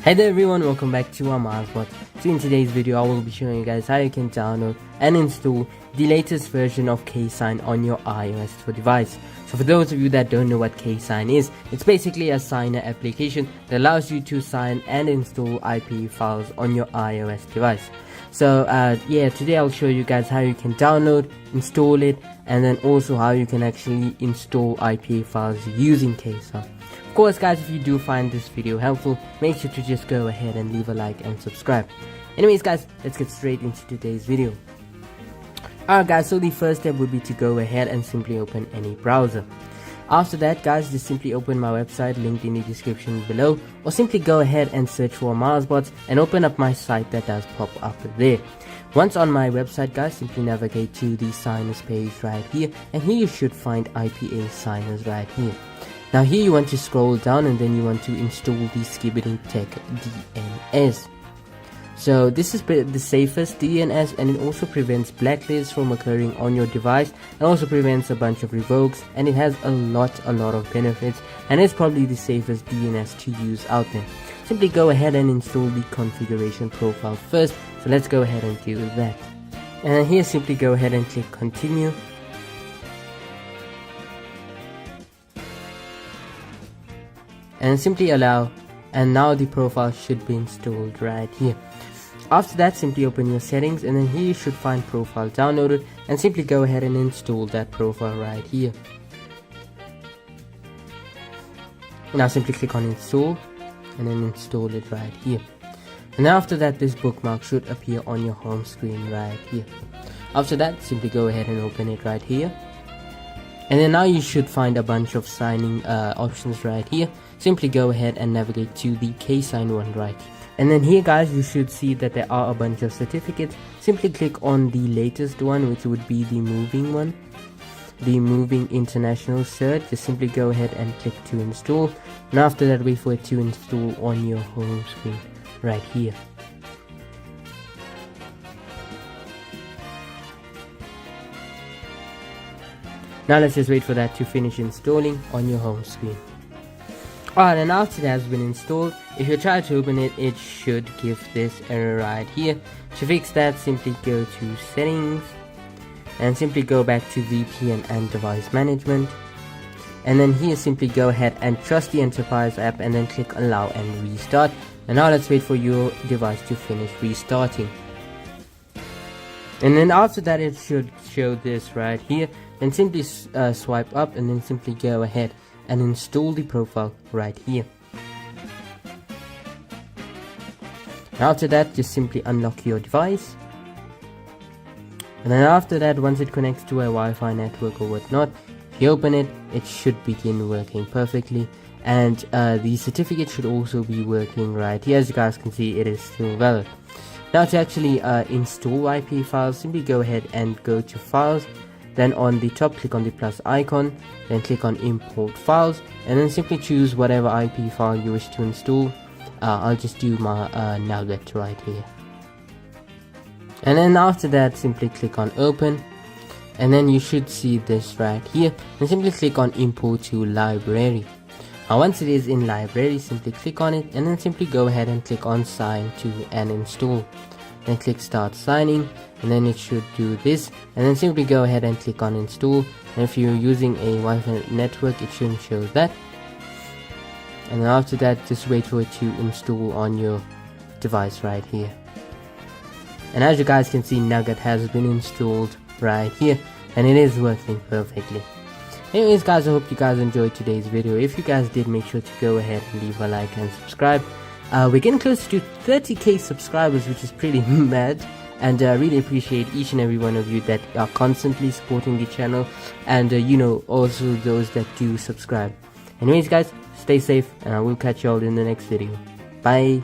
Hey there everyone, welcome back to Amaazbots. So in today's video I will be showing you guys how you can download and install the latest version of Ksign on your iOS device. So for those of you that don't know what Ksign is, it's basically a signer application that allows you to sign and install IPA files on your iOS device. So yeah, today I'll show you guys how you can download, install it, and then also how you can actually install IPA files using Ksign. Of course guys, if you do find this video helpful, make sure to just go ahead and leave a like and subscribe. Anyways guys, let's get straight into today's video. Alright guys, so the first step would be to go ahead and simply open any browser. After that guys, just simply open my website linked in the description below, or simply go ahead and search for Amaazbots and open up my site that does pop up there. Once on my website guys, simply navigate to the signers page right here, and here you should find IPA signers right here. Now here you want to scroll down and then you want to install the Skibbity Tech DNS. So this is the safest DNS, and it also prevents blacklists from occurring on your device, and also prevents a bunch of revokes, and it has a lot of benefits, and it's probably the safest DNS to use out there. Simply go ahead and install the configuration profile first, so let's go ahead and do that. And here simply go ahead and click continue. And simply allow, and now the profile should be installed right here. After that, simply open your settings, and then here you should find profile downloaded, and simply go ahead and install that profile right here. Now simply click on install and then install it right here. And after that, this bookmark should appear on your home screen right here. After that, simply go ahead and open it right here. And then now you should find a bunch of signing options right here. Simply go ahead and navigate to the Ksign one right here. And then here guys, you should see that there are a bunch of certificates. Simply click on the latest one, which would be the moving one, the moving international cert. Just simply go ahead and click to install, and after that wait for it to install on your home screen right here. Now let's just wait for that to finish installing on your home screen. Alright, and after that has been installed, if you try to open it, it should give this error right here. To fix that, simply go to settings and simply go back to VPN and device management, and then here simply go ahead and trust the enterprise app, and then click allow and restart. And now let's wait for your device to finish restarting. And then after that, it should show this right here. Then simply swipe up and then simply go ahead and install the profile right here. After that, just simply unlock your device, and then after that, once it connects to a Wi-Fi network or whatnot, if you open it, it should begin working perfectly, and the certificate should also be working right here. As you guys can see, it is still valid. Now to actually install IPA files, simply go ahead and go to files. Then on the top, click on the plus icon, then click on import files, and then simply choose whatever IP file you wish to install. I'll just do my nugget right here. And then after that, simply click on open, and then you should see this right here, and simply click on import to library. Now once it is in library, simply click on it, and then simply go ahead and click on sign to and install. Then click start signing, and then it should do this, and then simply go ahead and click on install. And if you're using a Wi-Fi network, it shouldn't show that. And then after that, just wait for it to install on your device right here. And as you guys can see, Nugget has been installed right here, and it is working perfectly. Anyways guys, I hope you guys enjoyed today's video. If you guys did, make sure to go ahead and leave a like and subscribe. We're getting close to 30k subscribers, which is pretty mad, and really appreciate each and every one of you that are constantly supporting the channel, and you know, also those that do subscribe. Anyways guys, stay safe, and I will catch you all in the next video. Bye.